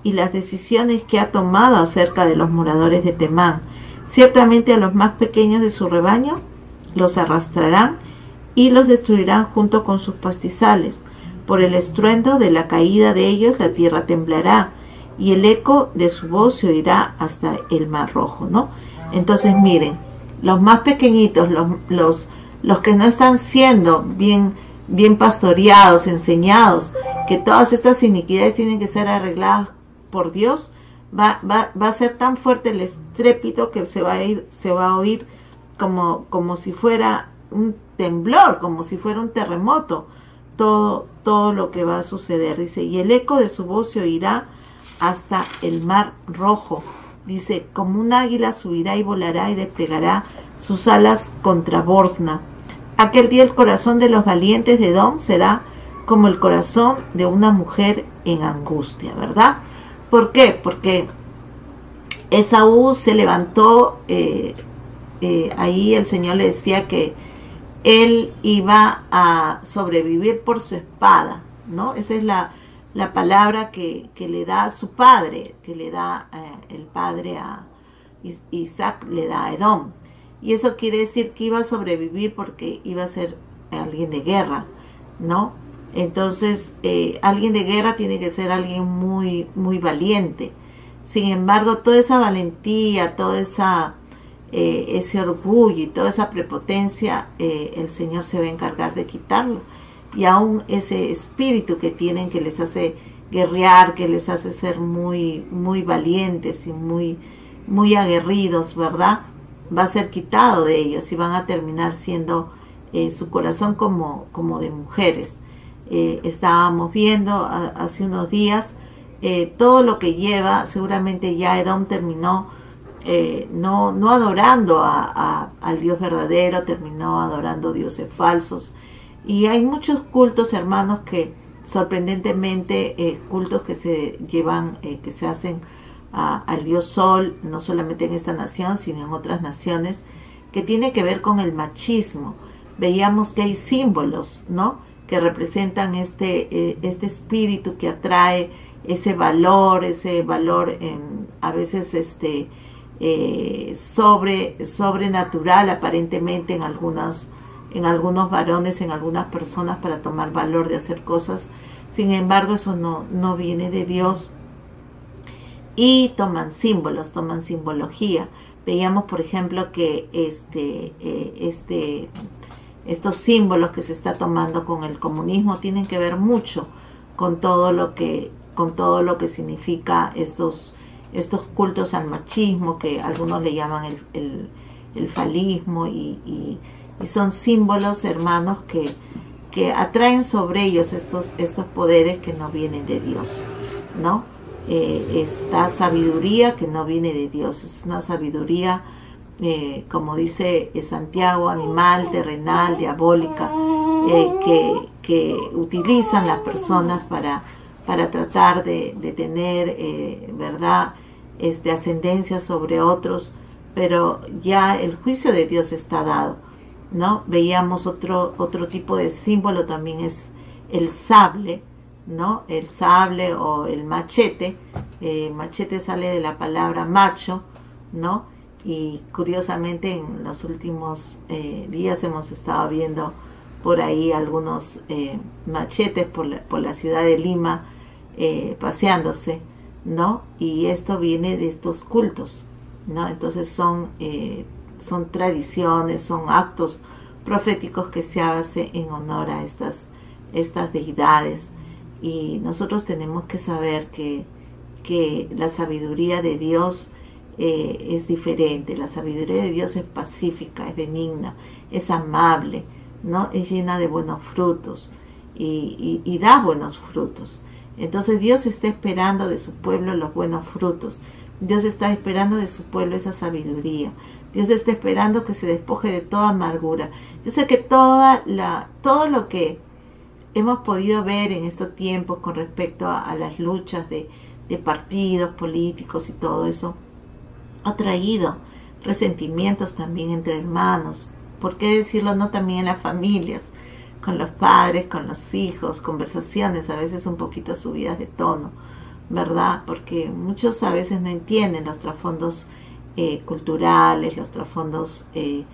y las decisiones que ha tomado acerca de los moradores de Temán. Ciertamente a los más pequeños de su rebaño los arrastrarán y los destruirán junto con sus pastizales. Por el estruendo de la caída de ellos la tierra temblará, y el eco de su voz se oirá hasta el mar rojo, ¿no? Entonces miren, los más pequeñitos, los que no están siendo bien pastoreados, enseñados, que todas estas iniquidades tienen que ser arregladas por Dios, va a ser tan fuerte el estrépito que se va a oír como si fuera un temblor, como si fuera un terremoto, todo lo que va a suceder. Dice, y el eco de su voz se oirá hasta el mar rojo. Dice, como un águila subirá y volará y desplegará sus alas contra Bosna. Aquel día el corazón de los valientes de Edom será como el corazón de una mujer en angustia, ¿verdad? ¿Por qué? Porque Esaú se levantó, ahí el Señor le decía que él iba a sobrevivir por su espada, ¿no? Esa es la palabra que le da a su padre, que le da el padre a Isaac, le da a Edom. Y eso quiere decir que iba a sobrevivir porque iba a ser alguien de guerra, ¿no? Entonces, alguien de guerra tiene que ser alguien muy, muy valiente. Sin embargo, toda esa valentía, toda ese orgullo y toda esa prepotencia, el Señor se va a encargar de quitarlo. Y aún ese espíritu que tienen, que les hace guerrear, que les hace ser muy, muy valientes y muy, muy aguerridos, ¿verdad? Va a ser quitado de ellos y van a terminar siendo su corazón como de mujeres. Estábamos viendo hace unos días todo lo que lleva. Seguramente ya Edom terminó no adorando al Dios verdadero, terminó adorando dioses falsos. Y hay muchos cultos, hermanos, que sorprendentemente cultos que se llevan, que se hacen al Dios Sol, no solamente en esta nación, sino en otras naciones, que tiene que ver con el machismo. Veíamos que hay símbolos, ¿no?, que representan este espíritu que atrae ese valor a veces sobrenatural aparentemente en algunos varones, en algunas personas, para tomar valor de hacer cosas. Sin embargo, eso no viene de Dios. Y toman símbolos, toman simbología. Veíamos, por ejemplo, que estos símbolos que se está tomando con el comunismo tienen que ver mucho con todo lo que significa estos cultos al machismo, que algunos le llaman el falismo, y son símbolos, hermanos, que atraen sobre ellos estos poderes que no vienen de Dios, ¿no? Esta sabiduría que no viene de Dios, es una sabiduría, como dice Santiago, animal, terrenal, diabólica, que utilizan las personas para tratar de tener, ¿verdad?, ascendencia sobre otros, pero ya el juicio de Dios está dado, ¿no? Veíamos otro tipo de símbolo, también es el sable, ¿no? El sable o el machete. Machete sale de la palabra macho, ¿no? Y curiosamente en los últimos días hemos estado viendo por ahí algunos machetes por la ciudad de Lima, paseándose, ¿no? Y esto viene de estos cultos, ¿no? Entonces son tradiciones, son actos proféticos que se hacen en honor a estas deidades. Y nosotros tenemos que saber que la sabiduría de Dios es diferente. La sabiduría de Dios es pacífica, es benigna, es amable, ¿no? Es llena de buenos frutos y da buenos frutos. Entonces Dios está esperando de su pueblo los buenos frutos. Dios está esperando de su pueblo esa sabiduría. Dios está esperando que se despoje de toda amargura. Yo sé que todo lo que hemos podido ver en estos tiempos con respecto a las luchas de partidos políticos y todo eso ha traído resentimientos también entre hermanos. ¿Por qué decirlo? No también en las familias, con los padres, con los hijos, conversaciones a veces un poquito subidas de tono, ¿verdad? Porque muchos a veces no entienden los trasfondos culturales, los trasfondos de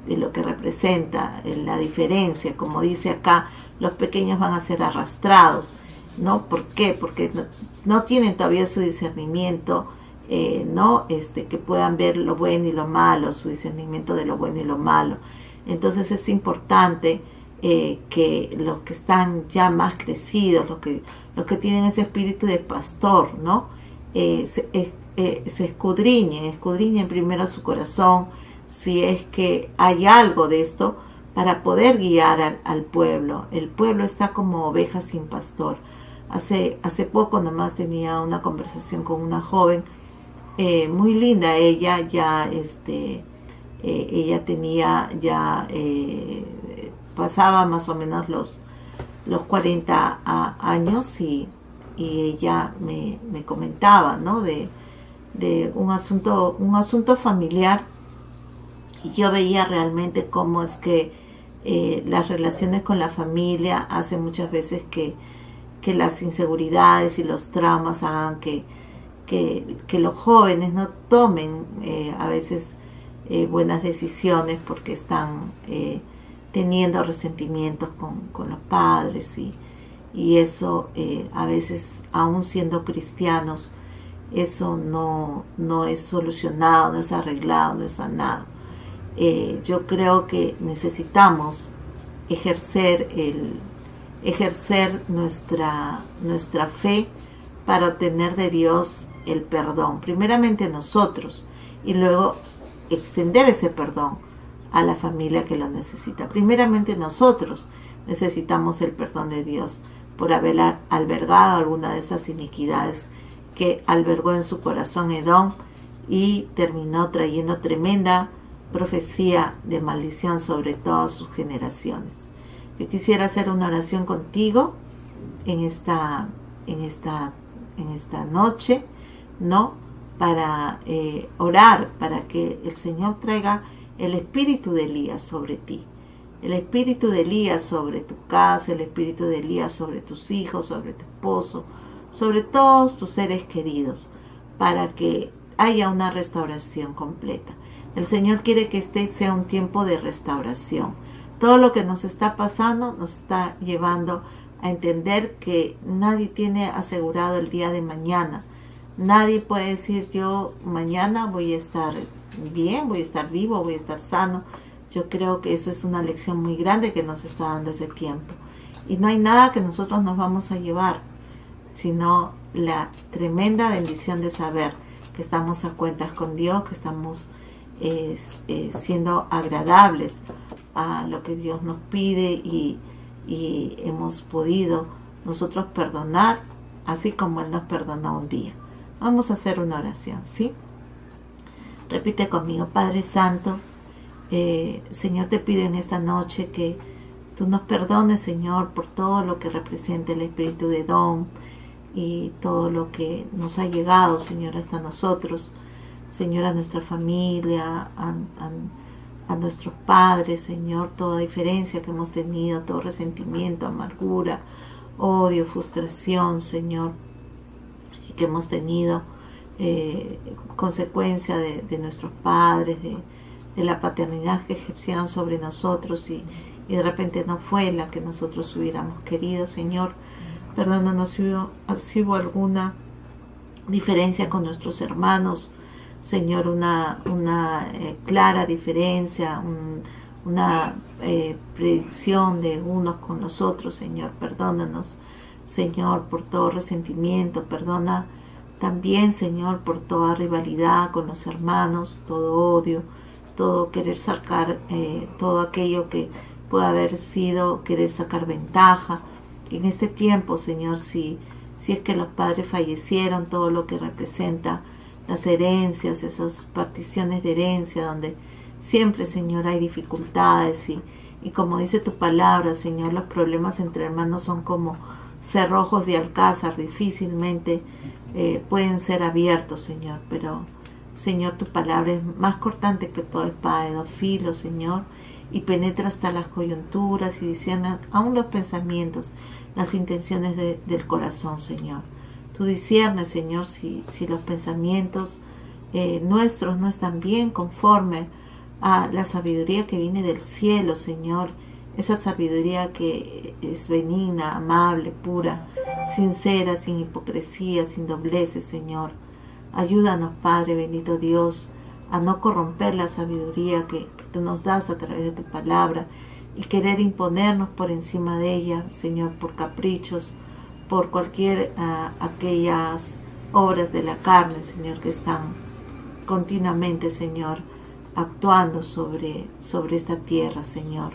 lo que representa la diferencia. Como dice acá, los pequeños van a ser arrastrados, ¿no? ¿Por qué? Porque no tienen todavía su discernimiento, ¿no? Que puedan ver lo bueno y lo malo, su discernimiento de lo bueno y lo malo. Entonces es importante que los que están ya más crecidos, los que tienen ese espíritu de pastor, ¿no? Se escudriñen primero su corazón, si es que hay algo de esto, para poder guiar al pueblo. El pueblo está como oveja sin pastor. Hace poco nomás tenía una conversación con una joven, muy linda ella, ya ella tenía ya, pasaba más o menos los 40 años, y ella me comentaba, ¿no? de un asunto familiar, y yo veía realmente cómo es que las relaciones con la familia hacen muchas veces que las inseguridades y los traumas hagan que los jóvenes no tomen a veces buenas decisiones, porque están teniendo resentimientos con los padres, y eso a veces, aún siendo cristianos, eso no es solucionado, no es arreglado, no es sanado. Yo creo que necesitamos ejercer nuestra fe para obtener de Dios el perdón, primeramente nosotros, y luego extender ese perdón a la familia que lo necesita. Primeramente nosotros necesitamos el perdón de Dios por haber albergado alguna de esas iniquidades que albergó en su corazón Edom, y terminó trayendo tremenda profecía de maldición sobre todas sus generaciones. Yo quisiera hacer una oración contigo en esta noche, ¿no? Para orar, para que el Señor traiga el espíritu de Elías sobre ti, el espíritu de Elías sobre tu casa, el espíritu de Elías sobre tus hijos, sobre tu esposo, sobre todos tus seres queridos, para que haya una restauración completa. El Señor quiere que este sea un tiempo de restauración. Todo lo que nos está pasando nos está llevando a entender que nadie tiene asegurado el día de mañana. Nadie puede decir: yo mañana voy a estar bien, voy a estar vivo, voy a estar sano. Yo creo que eso es una lección muy grande que nos está dando ese tiempo. Y no hay nada que nosotros nos vamos a llevar, sino la tremenda bendición de saber que estamos a cuentas con Dios, que estamos siendo agradables a lo que Dios nos pide, y hemos podido nosotros perdonar así como Él nos perdonó un día. Vamos a hacer una oración, ¿sí? Repite conmigo: Padre Santo, Señor, te pido en esta noche que tú nos perdones, Señor, por todo lo que representa el espíritu de Edom y todo lo que nos ha llegado, Señor, hasta nosotros, Señor, a nuestra familia, a nuestros padres, Señor, toda diferencia que hemos tenido, todo resentimiento, amargura, odio, frustración, Señor, que hemos tenido consecuencia de nuestros padres, de la paternidad que ejercieron sobre nosotros, y de repente no fue la que nosotros hubiéramos querido. Señor, perdónanos si hubo alguna diferencia con nuestros hermanos, Señor, una clara diferencia, una predicción de unos con los otros. Señor, perdónanos, Señor, por todo resentimiento. Perdona también, Señor, por toda rivalidad con los hermanos, todo odio, todo querer sacar, todo aquello que pueda haber sido querer sacar ventaja. Y en este tiempo, Señor, si es que los padres fallecieron, todo lo que representa las herencias, esas particiones de herencia, donde siempre, Señor, hay dificultades, y como dice tu palabra, Señor, los problemas entre hermanos son como cerrojos de alcázar, difícilmente pueden ser abiertos, Señor, pero, Señor, tu palabra es más cortante que toda espada de dos filos, Señor, y penetra hasta las coyunturas y discierne aún los pensamientos, las intenciones del corazón, Señor. Tú disciernes, Señor, si los pensamientos nuestros no están bien conforme a la sabiduría que viene del cielo, Señor. Esa sabiduría que es benigna, amable, pura, sincera, sin hipocresía, sin dobleces, Señor. Ayúdanos, Padre bendito Dios, a no corromper la sabiduría que tú nos das a través de tu palabra y querer imponernos por encima de ella, Señor, por caprichos, por cualquier aquellas obras de la carne, Señor, que están continuamente, Señor, actuando sobre esta tierra, Señor.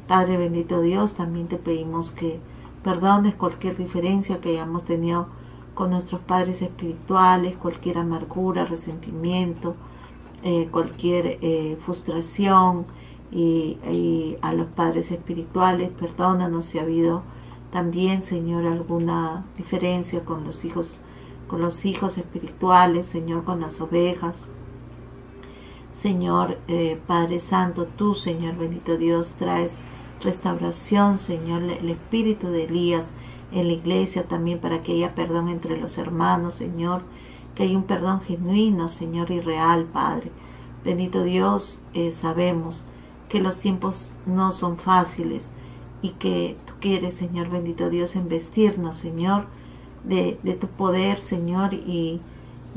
Padre bendito Dios, también te pedimos que perdones cualquier diferencia que hayamos tenido con nuestros padres espirituales, cualquier amargura, resentimiento, cualquier frustración, y a los padres espirituales, perdónanos si ha habido también, Señor, alguna diferencia con los hijos espirituales, Señor, con las ovejas. Señor, Padre Santo, tú, Señor bendito Dios, traes restauración, Señor, el espíritu de Elías en la iglesia también, para que haya perdón entre los hermanos, Señor, que haya un perdón genuino, Señor, y real, Padre. Bendito Dios, sabemos que los tiempos no son fáciles y que tú quieres, Señor bendito Dios, investirnos, Señor, de tu poder, Señor, y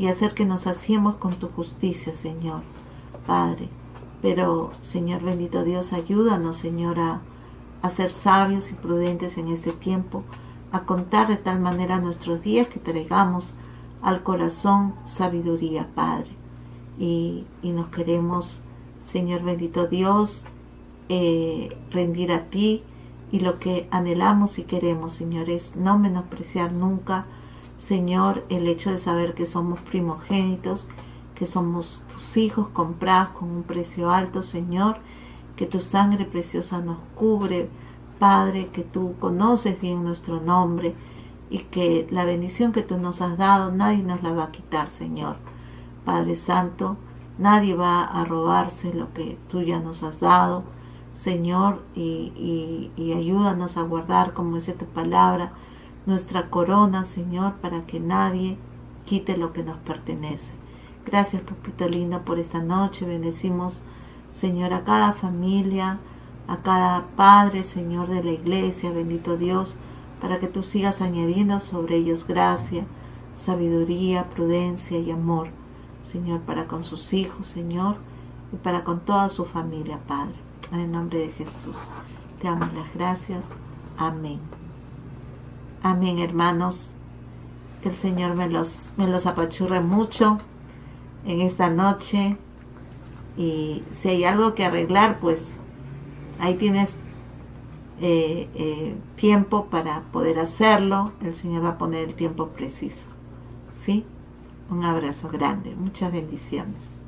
hacer que nos saciemos con tu justicia, Señor, Padre. Pero, Señor bendito Dios, ayúdanos, Señor, a ser sabios y prudentes en este tiempo, a contar de tal manera nuestros días que traigamos al corazón sabiduría, Padre. Y nos queremos, Señor bendito Dios, rendir a ti, y lo que anhelamos y queremos, Señor, es no menospreciar nunca, Señor, el hecho de saber que somos primogénitos, que somos tus hijos comprados con un precio alto, Señor, que tu sangre preciosa nos cubre, Padre, que tú conoces bien nuestro nombre y que la bendición que tú nos has dado nadie nos la va a quitar, Señor. Padre Santo, nadie va a robarse lo que tú ya nos has dado, Señor, y ayúdanos a guardar, como dice tu palabra, nuestra corona, Señor, para que nadie quite lo que nos pertenece. Gracias, papito lindo, por esta noche. Bendecimos, Señor, a cada familia, a cada padre, Señor, de la iglesia, bendito Dios, para que tú sigas añadiendo sobre ellos gracia, sabiduría, prudencia y amor, Señor, para con sus hijos, Señor, y para con toda su familia, Padre. En el nombre de Jesús, te damos las gracias. Amén. Amén, hermanos. Que el Señor me los apachurre mucho en esta noche. Y si hay algo que arreglar, pues ahí tienes tiempo para poder hacerlo. El Señor va a poner el tiempo preciso. ¿Sí? Un abrazo grande. Muchas bendiciones.